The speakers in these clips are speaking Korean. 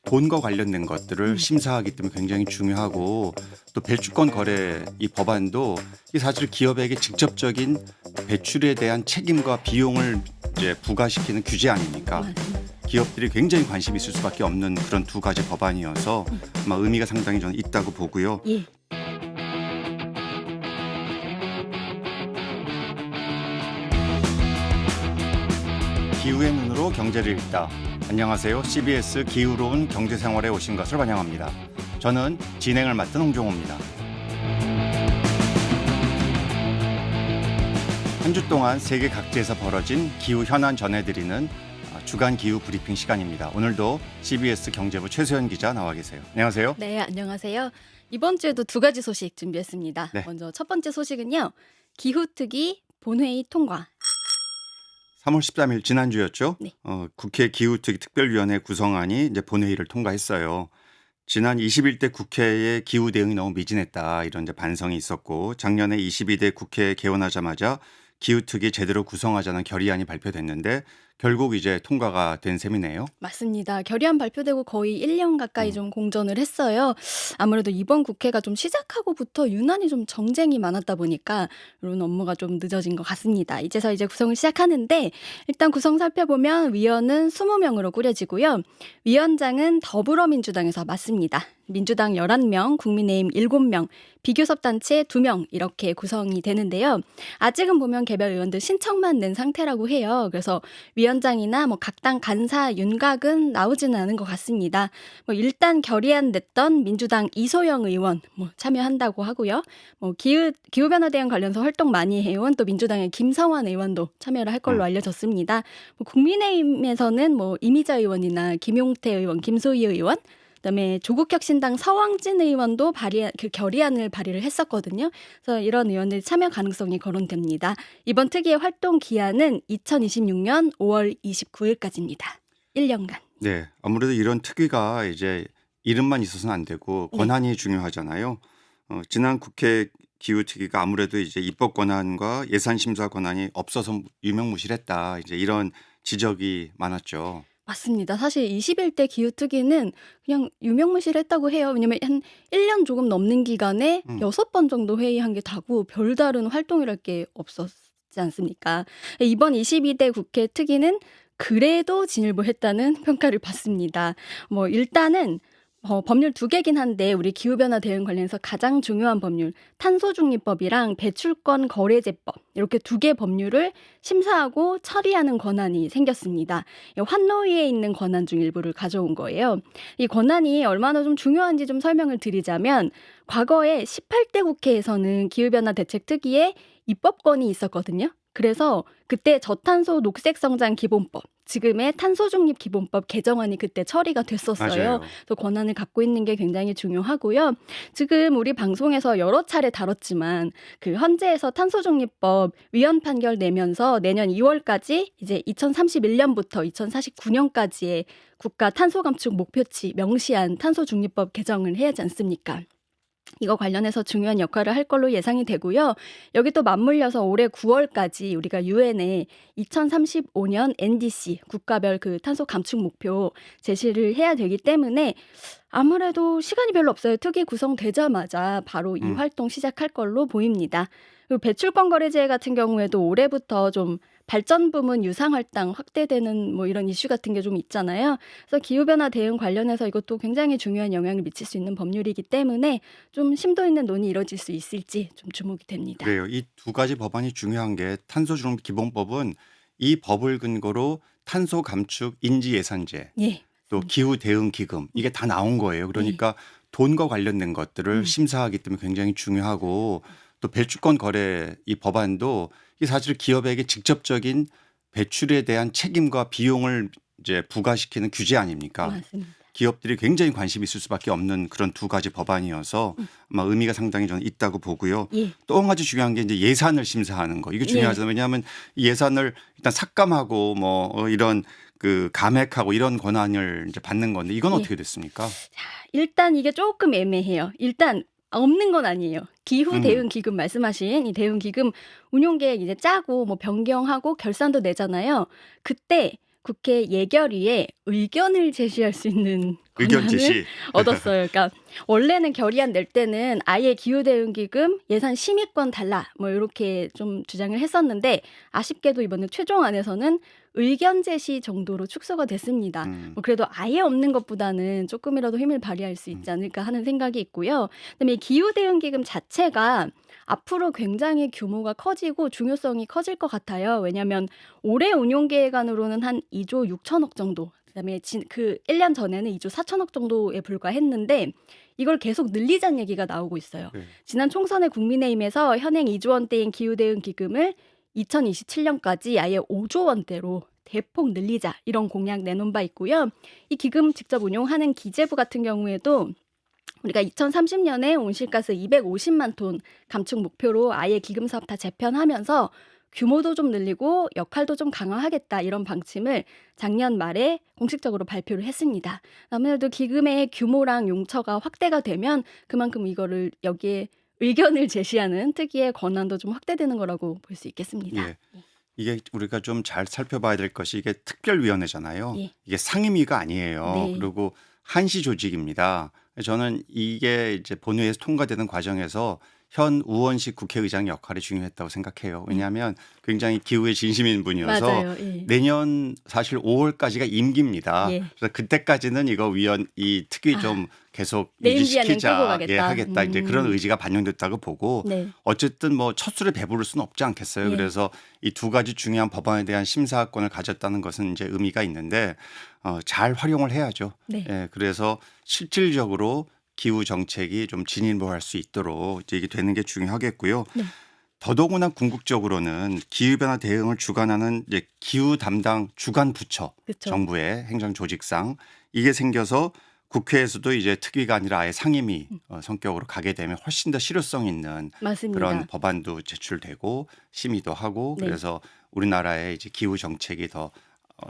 돈과 관련된 것들을 심사하기 때문에 굉장히 중요하고 또 배출권 거래 이 법안도 이 사실 기업에게 직접적인 배출에 대한 책임과 비용을 이제 부과시키는 규제 아닙니까? 맞습니다. 기업들이 굉장히 관심이 있을 수밖에 없는 그런 두 가지 법안이어서 아마 의미가 상당히 저는 있다고 보고요. 예. 기후의 눈으로 경제를 읽다. 안녕하세요. CBS 기후로운 경제생활에 오신 것을 환영합니다. 저는 진행을 맡은 홍종호입니다. 한 주 동안 세계 각지에서 벌어진 기후 현안 전해드리는 주간 기후 브리핑 시간입니다. 오늘도 CBS 경제부 최소연 기자 나와 계세요. 안녕하세요. 네, 안녕하세요. 이번 주에도 두 가지 소식 준비했습니다. 네. 먼저 첫 번째 소식은요. 기후특위 본회의 통과. 3월 13일 지난주였죠. 네. 국회 기후특위 특별위원회 구성안이 이제 본회의를 통과했어요. 지난 21대 국회의 기후 대응이 너무 미진했다 이런 이제 반성이 있었고 작년에 22대 국회 개원하자마자 기후특위 제대로 구성하자는 결의안이 발표됐는데 결국 이제 통과가 된 셈이네요. 맞습니다. 결의안 발표되고 거의 1년 가까이 좀 공전을 했어요. 아무래도 이번 국회가 좀 시작하고부터 유난히 좀 정쟁이 많았다 보니까 이런 업무가 좀 늦어진 것 같습니다. 이제서 이제 구성을 시작하는데 일단 구성 살펴보면 위원은 20명으로 꾸려지고요. 위원장은 더불어민주당에서 맡습니다. 민주당 11명, 국민의힘 7명, 비교섭단체 2명 이렇게 구성이 되는데요. 아직은 보면 개별 의원들 신청만 낸 상태라고 해요. 그래서 위원장이나 각 당 간사 윤곽은 나오지는 않은 것 같습니다. 일단 결의안 냈던 민주당 이소영 의원 참여한다고 하고요. 기후변화 대응 관련해서 활동 많이 해온 또 민주당의 김성환 의원도 참여를 할 걸로 알려졌습니다. 국민의힘에서는 이미자 의원이나 김용태 의원, 김소희 의원 그다음에 조국혁신당 서왕진 의원도 결의안을 발의를 했었거든요. 그래서 이런 의원들이 참여 가능성이 거론됩니다. 이번 특위의 활동 기한은 2026년 5월 29일까지입니다. 1년간. 네, 아무래도 이런 특위가 이제 이름만 있어서는 안 되고 권한이 중요하잖아요. 지난 국회 기후특위가 아무래도 이제 입법 권한과 예산 심사 권한이 없어서 유명무실했다. 이제 이런 지적이 많았죠. 맞습니다. 사실 21대 기후특위는 그냥 유명무실했다고 해요. 왜냐면 한 1년 조금 넘는 기간에 6번 정도 회의한 게 다고 별다른 활동이랄 게 없었지 않습니까? 이번 22대 국회 특위는 그래도 진일보했다는 평가를 받습니다. 일단은 법률 2개긴 한데 우리 기후변화 대응 관련해서 가장 중요한 법률 탄소중립법이랑 배출권 거래제법 이렇게 2개 법률을 심사하고 처리하는 권한이 생겼습니다. 환노위에 있는 권한 중 일부를 가져온 거예요. 이 권한이 얼마나 좀 중요한지 좀 설명을 드리자면 과거에 18대 국회에서는 기후변화 대책특위에 입법권이 있었거든요. 그래서 그때 저탄소 녹색성장 기본법 지금의 탄소중립기본법 개정안이 그때 처리가 됐었어요. 맞아요. 또 권한을 갖고 있는 게 굉장히 중요하고요. 지금 우리 방송에서 여러 차례 다뤘지만 그 헌재에서 탄소중립법 위헌 판결 내면서 내년 2월까지 이제 2031년부터 2049년까지의 국가 탄소 감축 목표치 명시한 탄소중립법 개정을 해야 하지 않습니까? 이거 관련해서 중요한 역할을 할 걸로 예상이 되고요. 여기 또 맞물려서 올해 9월까지 우리가 유엔에 2035년 NDC 국가별 그 탄소 감축 목표 제시를 해야 되기 때문에 아무래도 시간이 별로 없어요. 특위 구성되자마자 바로 이 활동 시작할 걸로 보입니다. 그리고 배출권 거래제 같은 경우에도 올해부터 좀 발전 부문 유상 할당 확대되는 이런 이슈 같은 게 좀 있잖아요. 그래서 기후변화 대응 관련해서 이것도 굉장히 중요한 영향을 미칠 수 있는 법률이기 때문에 좀 심도 있는 논의 이뤄질 수 있을지 좀 주목이 됩니다. 그래요. 이 두 가지 법안이 중요한 게 탄소중립 기본법은 이 법을 근거로 탄소 감축 인지 예산제 예. 또 기후 대응 기금 이게 다 나온 거예요. 그러니까 돈과 관련된 것들을 심사하기 때문에 굉장히 중요하고 또 배출권 거래 이 법안도 이 사실 기업에게 직접적인 배출에 대한 책임과 비용을 이제 부과시키는 규제 아닙니까? 맞습니다. 기업들이 굉장히 관심이 있을 수밖에 없는 그런 두 가지 법안이어서 아마 의미가 상당히 저는 있다고 보고요. 예. 또 한 가지 중요한 게 이제 예산을 심사하는 거. 이게 중요하잖아요. 왜냐하면 이 예산을 일단 삭감하고 이런 그 감액하고 이런 권한을 이제 받는 건데 이건 어떻게 됐습니까? 일단 이게 조금 애매해요. 일단 없는 건 아니에요. 기후 대응 기금 말씀하신 이 대응 기금 운용 계획 이제 짜고 변경하고 결산도 내잖아요. 그때 국회 예결위에 의견을 제시할 수 있는 의견 권한을 제시. 얻었어요. 그러니까 원래는 결의안 낼 때는 아예 기후대응기금 예산 심의권 달라 뭐 이렇게 좀 주장을 했었는데 아쉽게도 이번에 최종안에서는 의견 제시 정도로 축소가 됐습니다. 음, 뭐 그래도 아예 없는 것보다는 조금이라도 힘을 발휘할 수 음, 있지 않을까 하는 생각이 있고요. 그다음에 이 기후대응기금 자체가 앞으로 굉장히 규모가 커지고 중요성이 커질 것 같아요. 왜냐하면 올해 운용 계획안으로는 한 2조 6천억 정도. 그다음에 그 1년 전에는 2조 4천억 정도에 불과했는데 이걸 계속 늘리자는 얘기가 나오고 있어요. 네. 지난 총선에 국민의힘에서 현행 2조 원대인 기후대응 기금을 2027년까지 아예 5조 원대로 대폭 늘리자 이런 공약 내놓은 바 있고요. 이 기금 직접 운용하는 기재부 같은 경우에도 우리가 2030년에 온실가스 250만 톤 감축 목표로 아예 기금 사업 다 재편하면서 규모도 좀 늘리고 역할도 좀 강화하겠다 이런 방침을 작년 말에 공식적으로 발표를 했습니다. 아무래도 기금의 규모랑 용처가 확대가 되면 그만큼 이거를 여기에 의견을 제시하는 특위의 권한도 좀 확대되는 거라고 볼 수 있겠습니다. 예. 이게 우리가 좀 잘 살펴봐야 될 것이 이게 특별위원회잖아요. 예. 이게 상임위가 아니에요. 네. 그리고 한시 조직입니다. 저는 이게 이제 본회의에서 통과되는 과정에서 현 우원식 국회의장 역할이 중요했다고 생각해요. 왜냐하면 굉장히 기후에 진심인 분이어서 맞아요. 예. 내년 사실 5월까지가 임기입니다. 예. 그래서 그때까지는 이거 이 특위 좀 계속 내임기한은 끌고 유지시키자, 가겠다. 하겠다. 이제 그런 의지가 반영됐다고 보고 네. 어쨌든 뭐 첫 술에 배부를 수는 없지 않겠어요. 예. 그래서 이 두 가지 중요한 법안에 대한 심사권을 가졌다는 것은 이제 의미가 있는데 잘 활용을 해야죠. 네. 예, 그래서 실질적으로 기후 정책이 좀 진일보할 수 있도록 이제 이게 되는 게 중요하겠고요. 네. 더더구나 궁극적으로는 기후변화 대응을 주관하는 이제 기후 담당 주관 부처 그렇죠. 정부의 행정 조직상 이게 생겨서 국회에서도 이제 특위가 아니라 아예 상임위 성격으로 가게 되면 훨씬 더 실효성 있는 맞습니다. 그런 법안도 제출되고 심의도 하고 네. 그래서 우리나라의 이제 기후 정책이 더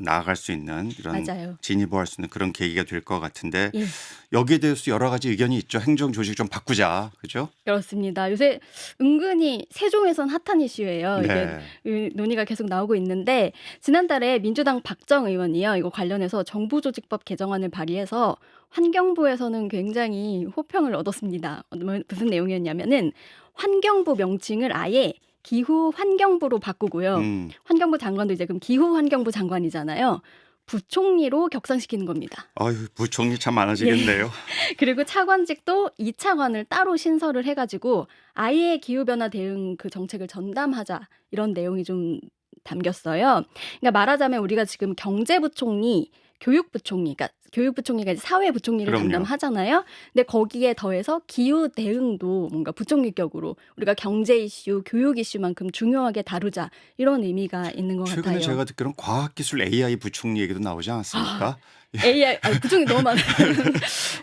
나아갈 수 있는 이런 맞아요. 진입할 수 있는 그런 계기가 될 것 같은데 예. 여기에 대해서 여러 가지 의견이 있죠. 행정 조직 좀 바꾸자, 그죠? 그렇습니다. 요새 은근히 세종에선 핫한 이슈예요. 이게 네. 논의가 계속 나오고 있는데 지난달에 민주당 박정 의원이요. 이거 관련해서 정부조직법 개정안을 발의해서 환경부에서는 굉장히 호평을 얻었습니다. 무슨 내용이었냐면은 환경부 명칭을 아예 기후 환경부로 바꾸고요. 환경부 장관도 이제 그럼 기후 환경부 장관이잖아요. 부총리로 격상시키는 겁니다. 아유, 부총리 참 많아지겠네요. 그리고 차관직도 2차관을 따로 신설을 해가지고 아예 기후변화 대응 그 정책을 전담하자 이런 내용이 좀 담겼어요. 그러니까 말하자면 우리가 지금 경제부총리, 교육부총리, 그러니까 교육부총리가 이제 사회부총리를 그럼요. 담당하잖아요. 근데 거기에 더해서 기후 대응도 뭔가 부총리격으로 우리가 경제 이슈, 교육 이슈만큼 중요하게 다루자 이런 의미가 있는 것 최근에 같아요. 제가 듣기로는 과학기술 AI 부총리 얘기도 나오지 않았습니까? AI 부총리 너무 많아요.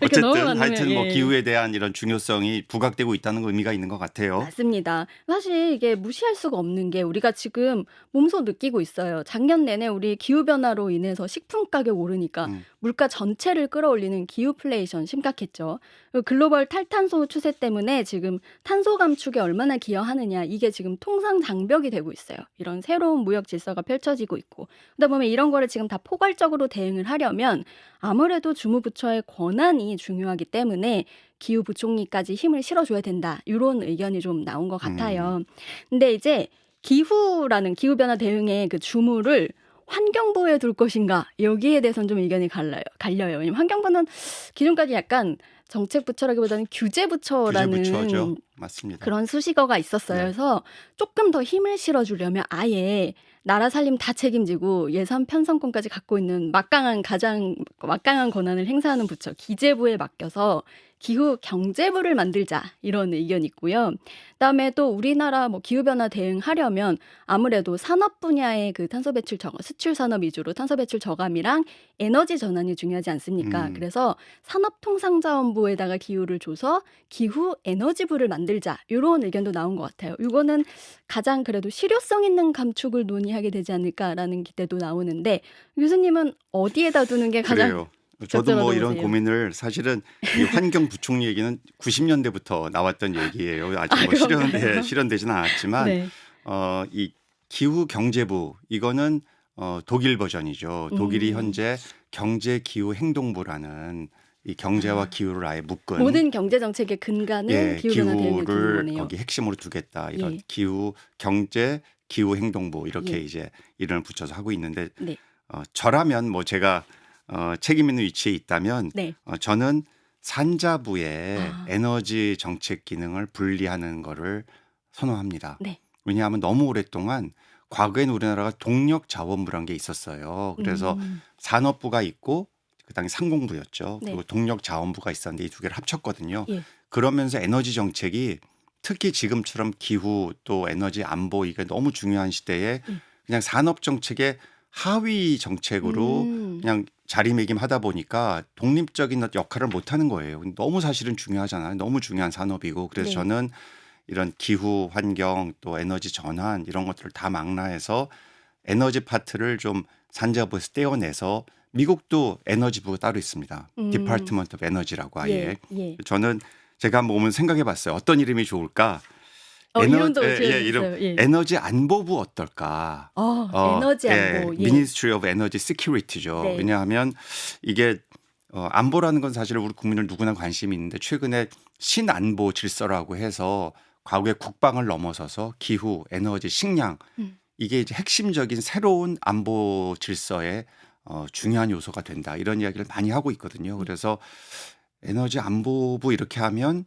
이렇게 너무 어쨌든 많으면, 하여튼 뭐 예. 기후에 대한 이런 중요성이 부각되고 있다는 의미가 있는 것 같아요. 맞습니다. 사실 이게 무시할 수가 없는 게 우리가 지금 몸소 느끼고 있어요. 작년 내내 우리 기후변화로 인해서 식품 가격 오르니까 음. 물가 전체를 끌어올리는 기후플레이션 심각했죠. 그리고 글로벌 탈탄소 추세 때문에 지금 탄소 감축에 얼마나 기여하느냐 이게 지금 통상 장벽이 되고 있어요. 이런 새로운 무역 질서가 펼쳐지고 있고 그러다 보면 이런 거를 지금 다 포괄적으로 대응을 하려면 아무래도 주무부처의 권한이 중요하기 때문에 기후부총리까지 힘을 실어줘야 된다. 이런 의견이 좀 나온 것 같아요. 근데 이제 기후라는 기후변화 대응의 그 주무를 환경부에 둘 것인가 여기에 대해서는 좀 의견이 갈려요. 왜냐면 환경부는 기존까지 약간 정책부처라기보다는 규제부처라는 규제부처죠. 맞습니다. 그런 수식어가 있었어요. 네. 그래서 조금 더 힘을 실어주려면 아예 나라 살림 다 책임지고 예산 편성권까지 갖고 있는 가장 막강한 권한을 행사하는 부처 기재부에 맡겨서 기후 경제부를 만들자 이런 의견이 있고요. 그다음에 또 우리나라 뭐 기후 변화 대응하려면 아무래도 산업 분야의 그 탄소 배출 수출 산업 위주로 탄소 배출 저감이랑 에너지 전환이 중요하지 않습니까? 그래서 산업통상자원부에다가 기후를 줘서 기후 에너지부를 만들자 이런 의견도 나온 것 같아요. 이거는 가장 그래도 실효성 있는 감축을 논의하게 되지 않을까라는 기대도 나오는데 교수님은 어디에다 두는 게 가장 그래요. 저도 뭐 이런 여쭤보세요. 고민을 사실은 이 환경부총리 얘기는 90년대부터 나왔던 얘기예요. 아직 뭐 그런가요? 실현되지는 않았지만 네. 이 기후경제부 이거는 독일 버전이죠. 독일이 음. 현재 경제기후행동부라는 이 경제와 아. 기후를 아예 묶은 모든 경제 정책의 근간을 예, 기후변화 대응을 두는 기후를 거네요. 거기 핵심으로 두겠다. 이런 예. 기후 경제 기후 행동부 이렇게 예. 이제 이름을 붙여서 하고 있는데 네. 저라면 뭐 제가 책임 있는 위치에 있다면 네. 저는 산자부의 아. 에너지 정책 기능을 분리하는 거를 선호합니다. 네. 왜냐하면 너무 오랫동안 과거엔 우리나라가 동력 자원부란 게 있었어요. 그래서 산업부가 있고 그다음에 상공부였죠. 네. 그리고 동력 자원부가 있었는데 이 두 개를 합쳤거든요. 예. 그러면서 에너지 정책이 특히 지금처럼 기후 또 에너지 안보 이게 너무 중요한 시대에 그냥 산업 정책의 하위 정책으로 음. 그냥 자리매김하다 보니까 독립적인 역할을 못 하는 거예요. 너무 사실은 중요하잖아요. 너무 중요한 산업이고. 그래서 네. 저는 이런 기후 환경 또 에너지 전환 이런 것들을 다 망라해서 에너지 파트를 좀 산자부에서 떼어내서 미국도 에너지부가 따로 있습니다. 디파트먼트 오브 에너지라고 아예. 예. 예. 저는 제가 한번 오면 생각해 봤어요. 어떤 이름이 좋을까? 이름도 예, 지어주셨어요. 예. 에너지 안보부 어떨까? 에너지 안보. 예. Ministry of Energy Security죠. 네. 왜냐하면 이게 안보라는 건 사실 우리 국민들 누구나 관심이 있는데 최근에 신안보 질서라고 해서 과거의 국방을 넘어서서 기후, 에너지, 식량 이게 이제 핵심적인 새로운 안보 질서의 중요한 요소가 된다. 이런 이야기를 많이 하고 있거든요. 그래서 에너지 안보부 이렇게 하면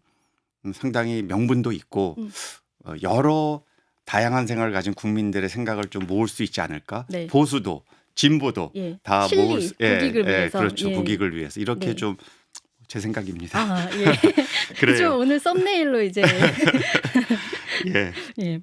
상당히 명분도 있고 여러 다양한 생각을 가진 국민들의 생각을 좀 모을 수 있지 않을까? 네. 보수도 진보도 예. 다 실리, 모을 수, 국익을 위해서. 그렇죠. 예. 국익을 위해서 이렇게 네. 좀 제 생각입니다. 아, 예. 그래요. 좀 오늘 썸네일로 이제 예. 예.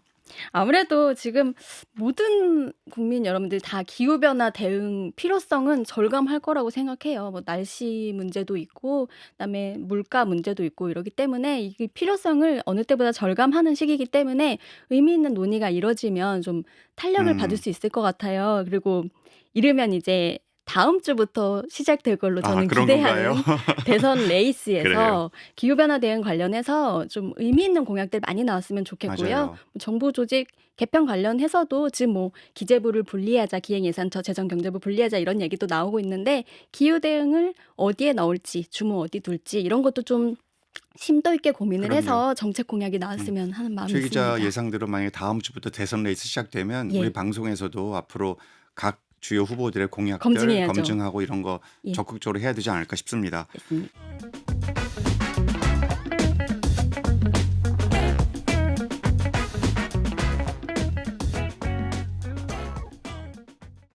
아무래도 지금 모든 국민 여러분들 다 기후변화 대응 필요성은 절감할 거라고 생각해요. 뭐 날씨 문제도 있고, 그다음에 물가 문제도 있고 이러기 때문에 이 필요성을 어느 때보다 절감하는 시기이기 때문에 의미 있는 논의가 이뤄지면 좀 탄력을 받을 수 있을 것 같아요. 그리고 이르면 이제 다음 주부터 시작될 걸로 저는 그런 기대하는 건가요? 대선 그래요. 레이스에서 기후변화 대응 관련해서 좀 의미 있는 공약들 많이 나왔으면 좋겠고요. 맞아요. 정부 조직 개편 관련해서도 지금 뭐 기재부를 분리하자, 기획예산처, 재정경제부 분리하자 이런 얘기도 나오고 있는데 기후 대응을 어디에 넣을지, 주무 어디 둘지 이런 것도 좀 심도 있게 고민을 그럼요. 해서 정책 공약이 나왔으면 하는 마음이 최 기자 있습니다. 예상대로 만약에 다음 주부터 대선 레이스 시작되면 예. 우리 방송에서도 앞으로 각 주요 후보들의 공약들 검증해야죠. 검증하고 이런 거 예. 적극적으로 해야 되지 않을까 싶습니다. 됐습니다.